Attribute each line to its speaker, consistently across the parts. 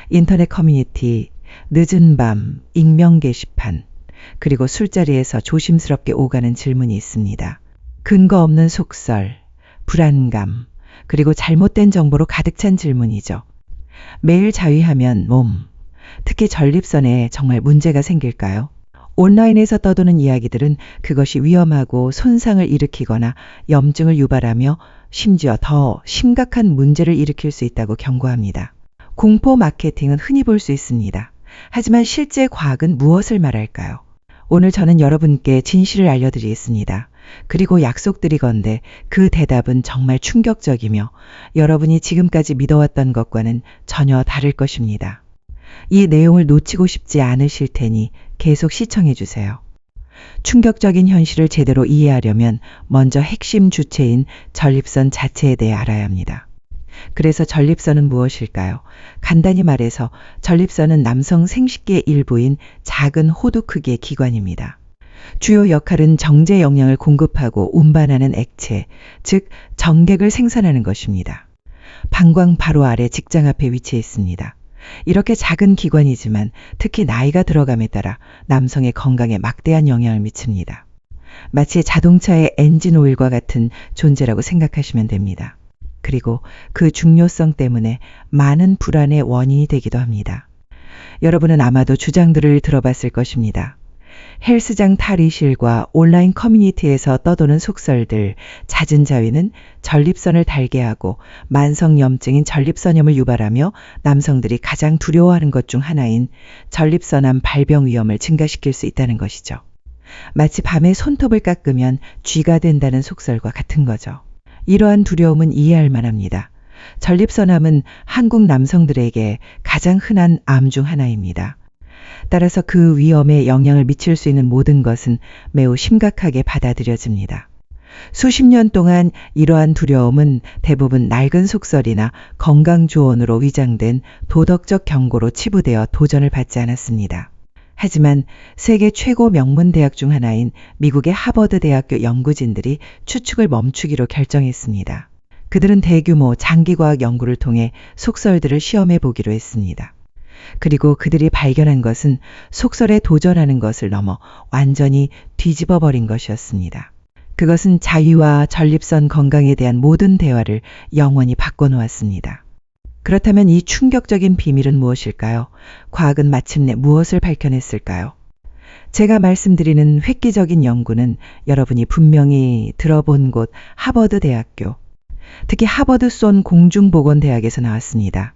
Speaker 1: 인터넷 커뮤니티, 늦은 밤, 익명 게시판, 그리고 술자리에서 조심스럽게 오가는 질문이 있습니다. 근거 없는 속설, 불안감, 그리고 잘못된 정보로 가득 찬 질문이죠. 매일 자위하면 몸, 특히 전립선에 정말 문제가 생길까요? 온라인에서 떠도는 이야기들은 그것이 위험하고 손상을 일으키거나 염증을 유발하며 심지어 더 심각한 문제를 일으킬 수 있다고 경고합니다. 공포 마케팅은 흔히 볼 수 있습니다. 하지만 실제 과학은 무엇을 말할까요? 오늘 저는 여러분께 진실을 알려드리겠습니다. 그리고 약속드리건대 그 대답은 정말 충격적이며 여러분이 지금까지 믿어왔던 것과는 전혀 다를 것입니다. 이 내용을 놓치고 싶지 않으실 테니 계속 시청해 주세요. 충격적인 현실을 제대로 이해하려면 먼저 핵심 주체인 전립선 자체에 대해 알아야 합니다. 그래서 전립선은 무엇일까요? 간단히 말해서 전립선은 남성 생식기의 일부인 작은 호두 크기의 기관입니다. 주요 역할은 정제 영양을 공급하고 운반하는 액체, 즉 정객을 생산하는 것입니다. 방광 바로 아래 직장 앞에 위치해 있습니다. 이렇게 작은 기관이지만 특히 나이가 들어감에 따라 남성의 건강에 막대한 영향을 미칩니다. 마치 자동차의 엔진 오일과 같은 존재라고 생각하시면 됩니다. 그리고 그 중요성 때문에 많은 불안의 원인이 되기도 합니다. 여러분은 아마도 주장들을 들어봤을 것입니다. 헬스장 탈의실과 온라인 커뮤니티에서 떠도는 속설들, 잦은 자위는 전립선을 달게 하고 만성염증인 전립선염을 유발하며 남성들이 가장 두려워하는 것 중 하나인 전립선암 발병 위험을 증가시킬 수 있다는 것이죠. 마치 밤에 손톱을 깎으면 쥐가 된다는 속설과 같은 거죠. 이러한 두려움은 이해할 만합니다. 전립선암은 한국 남성들에게 가장 흔한 암 중 하나입니다. 따라서 그 위험에 영향을 미칠 수 있는 모든 것은 매우 심각하게 받아들여집니다. 수십 년 동안 이러한 두려움은 대부분 낡은 속설이나 건강조언으로 위장된 도덕적 경고로 치부되어 도전을 받지 않았습니다. 하지만 세계 최고 명문 대학 중 하나인 미국의 하버드 대학교 연구진들이 추측을 멈추기로 결정했습니다. 그들은 대규모 장기과학 연구를 통해 속설들을 시험해 보기로 했습니다. 그리고 그들이 발견한 것은 속설에 도전하는 것을 넘어 완전히 뒤집어 버린 것이었습니다. 그것은 자위와 전립선 건강에 대한 모든 대화를 영원히 바꿔놓았습니다. 그렇다면 이 충격적인 비밀은 무엇일까요? 과학은 마침내 무엇을 밝혀냈을까요? 제가 말씀드리는 획기적인 연구는 여러분이 분명히 들어본 곳 하버드 대학교, 특히 하버드 쏜 공중보건대학에서 나왔습니다.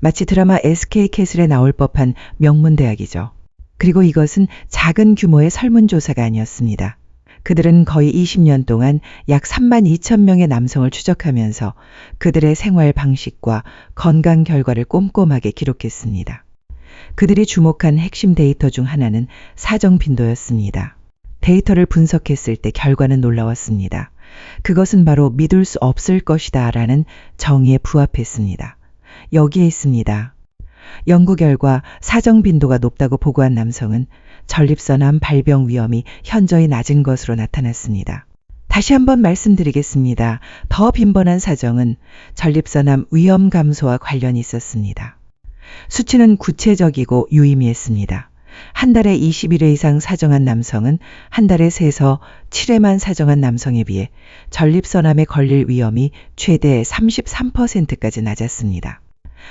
Speaker 1: 마치 드라마 SK 캐슬에 나올 법한 명문 대학이죠. 그리고 이것은 작은 규모의 설문조사가 아니었습니다. 그들은 거의 20년 동안 약 32,000명의 남성을 추적하면서 그들의 생활 방식과 건강 결과를 꼼꼼하게 기록했습니다. 그들이 주목한 핵심 데이터 중 하나는 사정 빈도였습니다. 데이터를 분석했을 때 결과는 놀라웠습니다. 그것은 바로 믿을 수 없을 것이다 라는 정의에 부합했습니다. 여기에 있습니다. 연구 결과 사정 빈도가 높다고 보고한 남성은 전립선암 발병 위험이 현저히 낮은 것으로 나타났습니다. 다시 한번 말씀드리겠습니다. 더 빈번한 사정은 전립선암 위험 감소와 관련이 있었습니다. 수치는 구체적이고 유의미했습니다. 한 달에 21회 이상 사정한 남성은 한 달에 3에서 7회만 사정한 남성에 비해 전립선암에 걸릴 위험이 최대 33%까지 낮았습니다.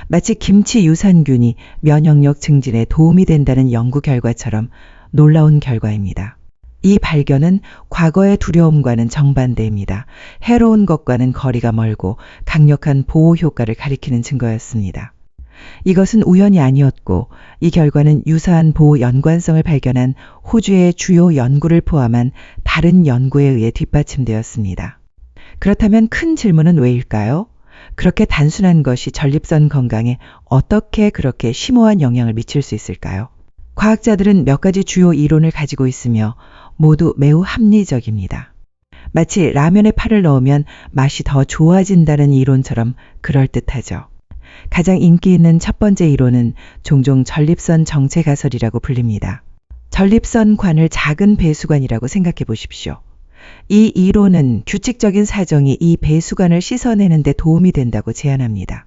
Speaker 1: 마치 김치 유산균이 면역력 증진에 도움이 된다는 연구 결과처럼 놀라운 결과입니다. 이 발견은 과거의 두려움과는 정반대입니다. 해로운 것과는 거리가 멀고 강력한 보호 효과를 가리키는 증거였습니다. 이것은 우연이 아니었고 이 결과는 유사한 보호 연관성을 발견한 호주의 주요 연구를 포함한 다른 연구에 의해 뒷받침되었습니다. 그렇다면 큰 질문은 왜일까요? 그렇게 단순한 것이 전립선 건강에 어떻게 그렇게 심오한 영향을 미칠 수 있을까요? 과학자들은 몇 가지 주요 이론을 가지고 있으며 모두 매우 합리적입니다. 마치 라면에 파를 넣으면 맛이 더 좋아진다는 이론처럼 그럴듯하죠. 가장 인기 있는 첫 번째 이론은 종종 전립선 정체 가설이라고 불립니다. 전립선관을 작은 배수관이라고 생각해 보십시오. 이 이론은 규칙적인 사정이 이 배수관을 씻어내는 데 도움이 된다고 제안합니다.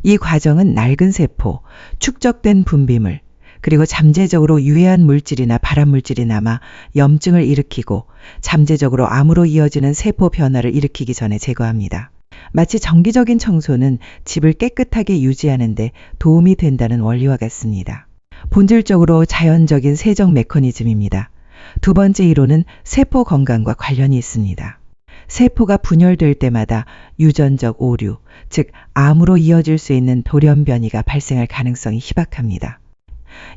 Speaker 1: 이 과정은 낡은 세포, 축적된 분비물, 그리고 잠재적으로 유해한 물질이나 발암물질이 남아 염증을 일으키고 잠재적으로 암으로 이어지는 세포 변화를 일으키기 전에 제거합니다. 마치 정기적인 청소는 집을 깨끗하게 유지하는 데 도움이 된다는 원리와 같습니다. 본질적으로 자연적인 세정 메커니즘입니다. 두 번째 이론은 세포 건강과 관련이 있습니다. 세포가 분열될 때마다 유전적 오류, 즉 암으로 이어질 수 있는 돌연변이가 발생할 가능성이 희박합니다.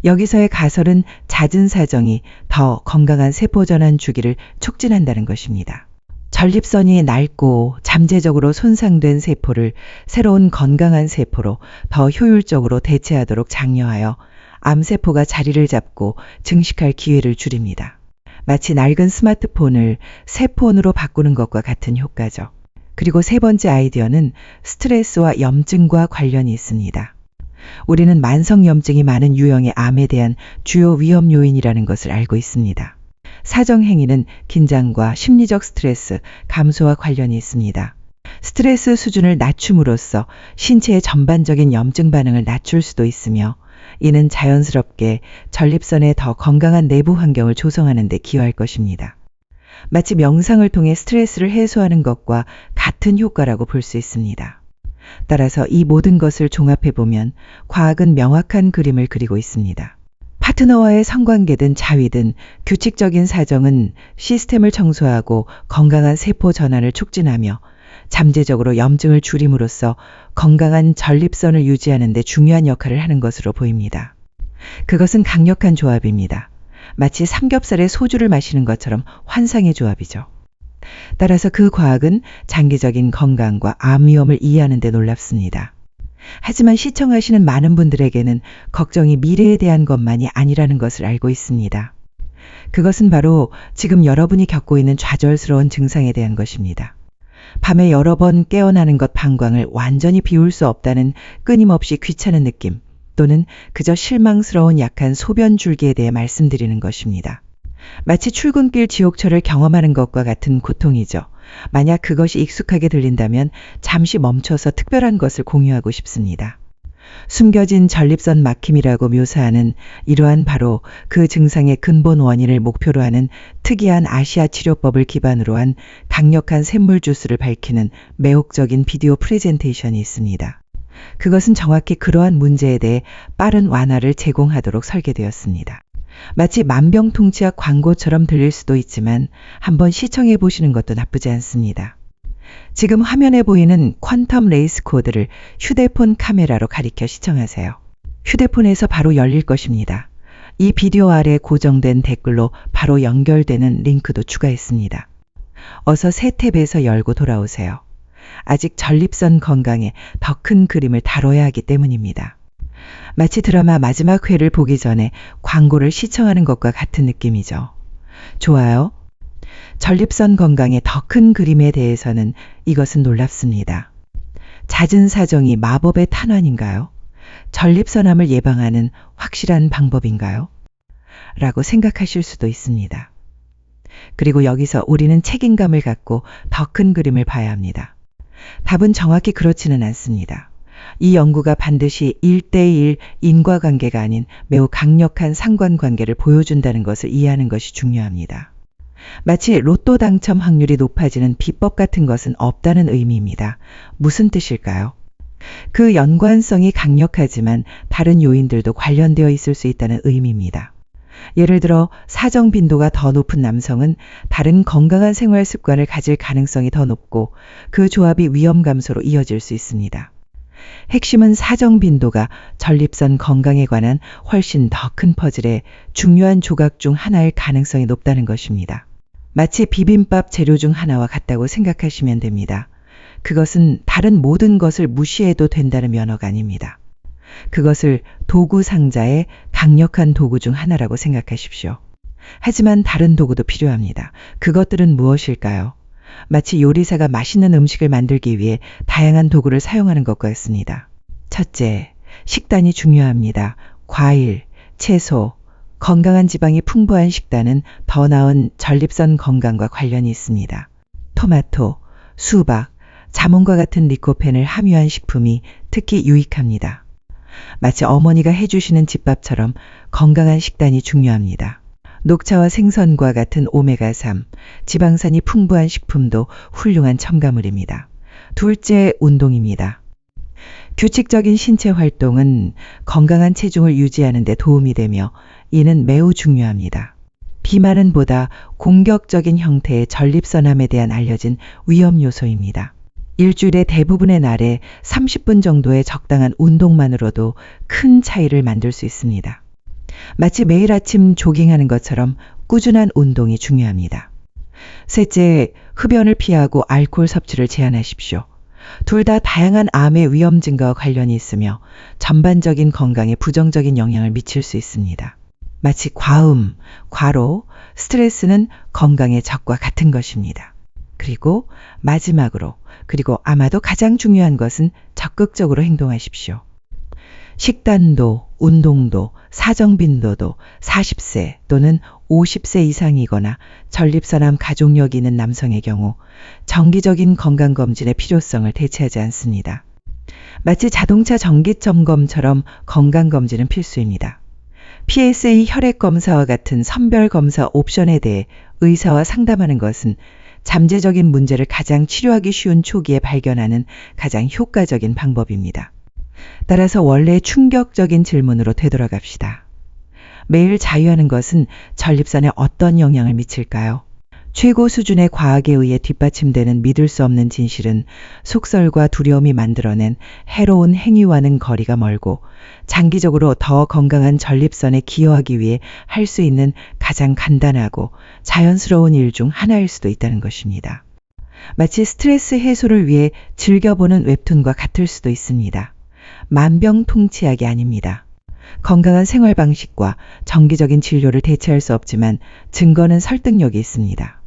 Speaker 1: 여기서의 가설은 잦은 사정이 더 건강한 세포 전환 주기를 촉진한다는 것입니다. 전립선이 낡고 잠재적으로 손상된 세포를 새로운 건강한 세포로 더 효율적으로 대체하도록 장려하여 암세포가 자리를 잡고 증식할 기회를 줄입니다. 마치 낡은 스마트폰을 새 폰으로 바꾸는 것과 같은 효과죠. 그리고 세 번째 아이디어는 스트레스와 염증과 관련이 있습니다. 우리는 만성염증이 많은 유형의 암에 대한 주요 위험 요인이라는 것을 알고 있습니다. 사정행위는 긴장과 심리적 스트레스 감소와 관련이 있습니다. 스트레스 수준을 낮춤으로써 신체의 전반적인 염증 반응을 낮출 수도 있으며 이는 자연스럽게 전립선의 더 건강한 내부 환경을 조성하는 데 기여할 것입니다. 마치 명상을 통해 스트레스를 해소하는 것과 같은 효과라고 볼 수 있습니다. 따라서 이 모든 것을 종합해보면 과학은 명확한 그림을 그리고 있습니다. 파트너와의 성관계든 자위든 규칙적인 사정은 시스템을 청소하고 건강한 세포 전환을 촉진하며 잠재적으로 염증을 줄임으로써 건강한 전립선을 유지하는 데 중요한 역할을 하는 것으로 보입니다. 그것은 강력한 조합입니다. 마치 삼겹살에 소주를 마시는 것처럼 환상의 조합이죠. 따라서 그 과학은 장기적인 건강과 암 위험을 이해하는 데 놀랍습니다. 하지만 시청하시는 많은 분들에게는 걱정이 미래에 대한 것만이 아니라는 것을 알고 있습니다. 그것은 바로 지금 여러분이 겪고 있는 좌절스러운 증상에 대한 것입니다. 밤에 여러 번 깨어나는 것 방광을 완전히 비울 수 없다는 끊임없이 귀찮은 느낌 또는 그저 실망스러운 약한 소변 줄기에 대해 말씀드리는 것입니다. 마치 출근길 지옥철을 경험하는 것과 같은 고통이죠. 만약 그것이 익숙하게 들린다면 잠시 멈춰서 특별한 것을 공유하고 싶습니다. 숨겨진 전립선 막힘이라고 묘사하는 이러한 바로 그 증상의 근본 원인을 목표로 하는 특이한 아시아 치료법을 기반으로 한 강력한 샘물 주스를 밝히는 매혹적인 비디오 프레젠테이션이 있습니다. 그것은 정확히 그러한 문제에 대해 빠른 완화를 제공하도록 설계되었습니다. 마치 만병통치약 광고처럼 들릴 수도 있지만 한번 시청해 보시는 것도 나쁘지 않습니다. 지금 화면에 보이는 퀀텀 레이스 코드를 휴대폰 카메라로 가리켜 시청하세요. 휴대폰에서 바로 열릴 것입니다. 이 비디오 아래 고정된 댓글로 바로 연결되는 링크도 추가했습니다. 어서 새 탭에서 열고 돌아오세요. 아직 전립선 건강에 더 큰 그림을 다뤄야 하기 때문입니다. 마치 드라마 마지막 회를 보기 전에 광고를 시청하는 것과 같은 느낌이죠. 좋아요. 전립선 건강의 더 큰 그림에 대해서는 이것은 놀랍습니다. 잦은 사정이 마법의 탄환인가요? 전립선암을 예방하는 확실한 방법인가요? 라고 생각하실 수도 있습니다. 그리고 여기서 우리는 책임감을 갖고 더 큰 그림을 봐야 합니다. 답은 정확히 그렇지는 않습니다. 이 연구가 반드시 1대1 인과관계가 아닌 매우 강력한 상관관계를 보여준다는 것을 이해하는 것이 중요합니다. 마치 로또 당첨 확률이 높아지는 비법 같은 것은 없다는 의미입니다. 무슨 뜻일까요? 그 연관성이 강력하지만 다른 요인들도 관련되어 있을 수 있다는 의미입니다. 예를 들어 사정 빈도가 더 높은 남성은 다른 건강한 생활 습관을 가질 가능성이 더 높고 그 조합이 위험 감소로 이어질 수 있습니다. 핵심은 사정 빈도가 전립선 건강에 관한 훨씬 더 큰 퍼즐의 중요한 조각 중 하나일 가능성이 높다는 것입니다. 마치 비빔밥 재료 중 하나와 같다고 생각하시면 됩니다. 그것은 다른 모든 것을 무시해도 된다는 면허가 아닙니다. 그것을 도구 상자의 강력한 도구 중 하나라고 생각하십시오. 하지만 다른 도구도 필요합니다. 그것들은 무엇일까요? 마치 요리사가 맛있는 음식을 만들기 위해 다양한 도구를 사용하는 것과 같습니다. 첫째, 식단이 중요합니다. 과일, 채소, 건강한 지방이 풍부한 식단은 더 나은 전립선 건강과 관련이 있습니다. 토마토, 수박, 자몽과 같은 리코펜을 함유한 식품이 특히 유익합니다. 마치 어머니가 해주시는 집밥처럼 건강한 식단이 중요합니다. 녹차와 생선과 같은 오메가3, 지방산이 풍부한 식품도 훌륭한 첨가물입니다. 둘째, 운동입니다. 규칙적인 신체 활동은 건강한 체중을 유지하는 데 도움이 되며 이는 매우 중요합니다. 비만은보다 공격적인 형태의 전립선암에 대한 알려진 위험 요소입니다. 일주일의 대부분의 날에 30분 정도의 적당한 운동만으로도 큰 차이를 만들 수 있습니다. 마치 매일 아침 조깅하는 것처럼 꾸준한 운동이 중요합니다. 셋째, 흡연을 피하고 알코올 섭취를 제한하십시오. 둘 다 다양한 암의 위험증가와 관련이 있으며 전반적인 건강에 부정적인 영향을 미칠 수 있습니다. 마치 과음, 과로, 스트레스는 건강의 적과 같은 것입니다. 그리고 마지막으로, 그리고 아마도 가장 중요한 것은 적극적으로 행동하십시오. 식단도, 운동도, 사정빈도도 40세 또는 50세 이상이거나 전립선암 가족력이 있는 남성의 경우 정기적인 건강검진의 필요성을 대체하지 않습니다. 마치 자동차 정기점검처럼 건강검진은 필수입니다. PSA 혈액검사와 같은 선별검사 옵션에 대해 의사와 상담하는 것은 잠재적인 문제를 가장 치료하기 쉬운 초기에 발견하는 가장 효과적인 방법입니다. 따라서 원래의 충격적인 질문으로 되돌아갑시다. 매일 자유하는 것은 전립선에 어떤 영향을 미칠까요? 최고 수준의 과학에 의해 뒷받침되는 믿을 수 없는 진실은 속설과 두려움이 만들어낸 해로운 행위와는 거리가 멀고 장기적으로 더 건강한 전립선에 기여하기 위해 할 수 있는 가장 간단하고 자연스러운 일 중 하나일 수도 있다는 것입니다. 마치 스트레스 해소를 위해 즐겨보는 웹툰과 같을 수도 있습니다. 만병통치약이 아닙니다. 건강한 생활 방식과 정기적인 진료를 대체할 수 없지만 증거는 설득력이 있습니다.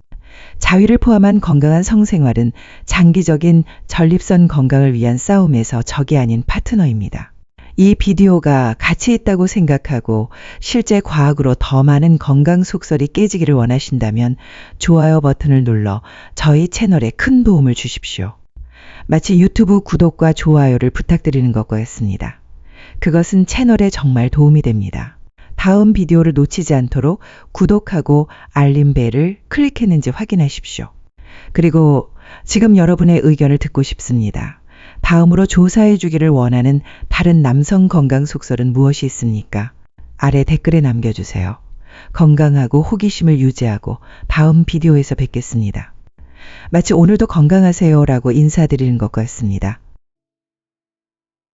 Speaker 1: 자위를 포함한 건강한 성생활은 장기적인 전립선 건강을 위한 싸움에서 적이 아닌 파트너입니다. 이 비디오가 가치 있다고 생각하고 실제 과학으로 더 많은 건강 속설이 깨지기를 원하신다면 좋아요 버튼을 눌러 저희 채널에 큰 도움을 주십시오. 마치 유튜브 구독과 좋아요를 부탁드리는 것과 같습니다. 그것은 채널에 정말 도움이 됩니다. 다음 비디오를 놓치지 않도록 구독하고 알림벨을 클릭했는지 확인하십시오. 그리고 지금 여러분의 의견을 듣고 싶습니다. 다음으로 조사해 주기를 원하는 다른 남성 건강 속설은 무엇이 있습니까? 아래 댓글에 남겨주세요. 건강하고 호기심을 유지하고 다음 비디오에서 뵙겠습니다. 마치 오늘도 건강하세요라고 인사드리는 것 같습니다.